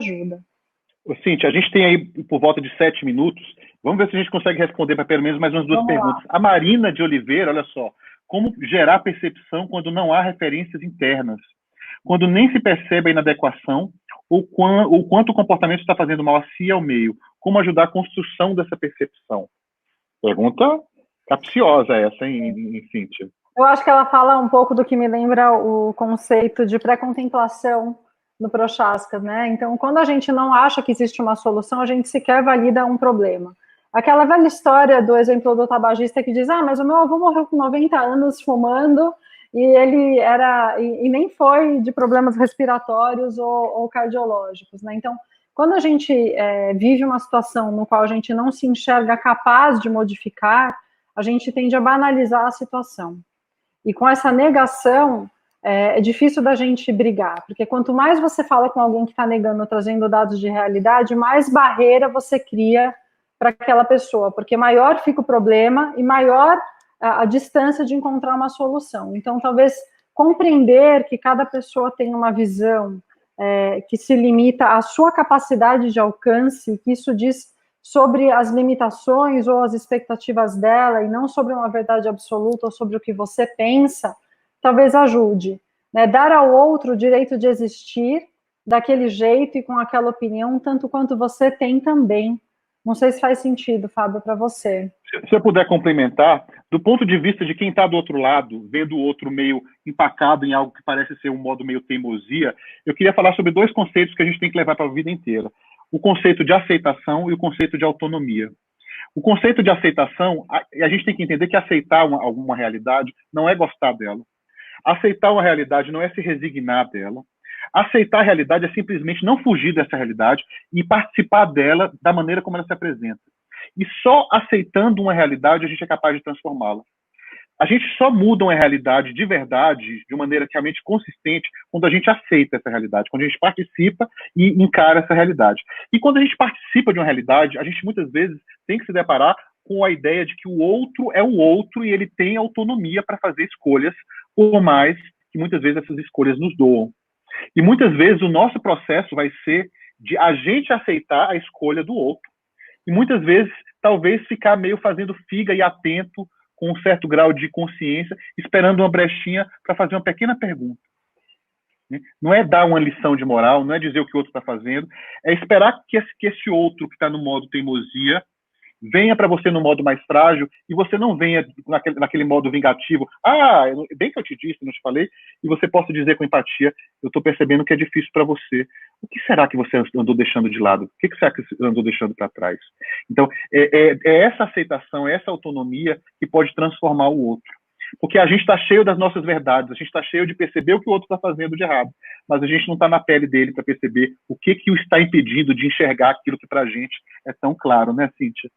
ajuda. Ô, Cíntia, a gente tem aí por volta de 7 minutos. Vamos ver se a gente consegue responder para pelo menos mais umas duas Vamos lá. perguntas. A Marina de Oliveira, olha só. Como gerar percepção quando não há referências internas? Quando nem se percebe a inadequação ou quanto o comportamento está fazendo mal a si e ao meio? Como ajudar a construção dessa percepção? Pergunta capciosa essa, hein, Cíntia? Eu acho que ela fala um pouco do que me lembra o conceito de pré-contemplação no Prochaska, né? Então, quando a gente não acha que existe uma solução, a gente sequer valida um problema. Aquela velha história do exemplo do tabagista que diz, mas o meu avô morreu com 90 anos fumando e ele era, e nem foi de problemas respiratórios ou cardiológicos, né? Então, quando a gente vive uma situação no qual a gente não se enxerga capaz de modificar, a gente tende a banalizar a situação. E com essa negação, é difícil da gente brigar, porque quanto mais você fala com alguém que está negando, trazendo dados de realidade, mais barreira você cria para aquela pessoa, porque maior fica o problema e maior a distância de encontrar uma solução. Então, talvez compreender que cada pessoa tem uma visão que se limita à sua capacidade de alcance, que isso diz sobre as limitações ou as expectativas dela, e não sobre uma verdade absoluta ou sobre o que você pensa, talvez ajude. Né? Dar ao outro o direito de existir daquele jeito e com aquela opinião, tanto quanto você tem também. Não sei se faz sentido, Fábio, para você. Se eu puder complementar, do ponto de vista de quem está do outro lado, vendo o outro meio empacado em algo que parece ser um modo meio teimosia, eu queria falar sobre dois conceitos que a gente tem que levar para a vida inteira. O conceito de aceitação e o conceito de autonomia. O conceito de aceitação, a gente tem que entender que aceitar alguma realidade não é gostar dela. Aceitar uma realidade não é se resignar dela. Aceitar a realidade é simplesmente não fugir dessa realidade e participar dela da maneira como ela se apresenta. E só aceitando uma realidade a gente é capaz de transformá-la. A gente só muda uma realidade de verdade, de uma maneira realmente consistente, quando a gente aceita essa realidade, quando a gente participa e encara essa realidade. E quando a gente participa de uma realidade, a gente muitas vezes tem que se deparar com a ideia de que o outro é o outro e ele tem autonomia para fazer escolhas, por mais que muitas vezes essas escolhas nos doam. E muitas vezes o nosso processo vai ser de a gente aceitar a escolha do outro. E muitas vezes, talvez, ficar meio fazendo figa e atento, com um certo grau de consciência, esperando uma brechinha para fazer uma pequena pergunta. Não é dar uma lição de moral, não é dizer o que o outro está fazendo, é esperar que esse outro que está no modo teimosia venha para você no modo mais frágil e você não venha naquele modo vingativo. Bem que eu te disse, não te falei, e você possa dizer com empatia, eu estou percebendo que é difícil para você. O que será que você andou deixando de lado? O que será que você andou deixando para trás? Então, é essa aceitação, é essa autonomia que pode transformar o outro. Porque a gente está cheio das nossas verdades, a gente está cheio de perceber o que o outro está fazendo de errado, mas a gente não está na pele dele para perceber o que o está impedindo de enxergar aquilo que para a gente é tão claro, né, Cíntia?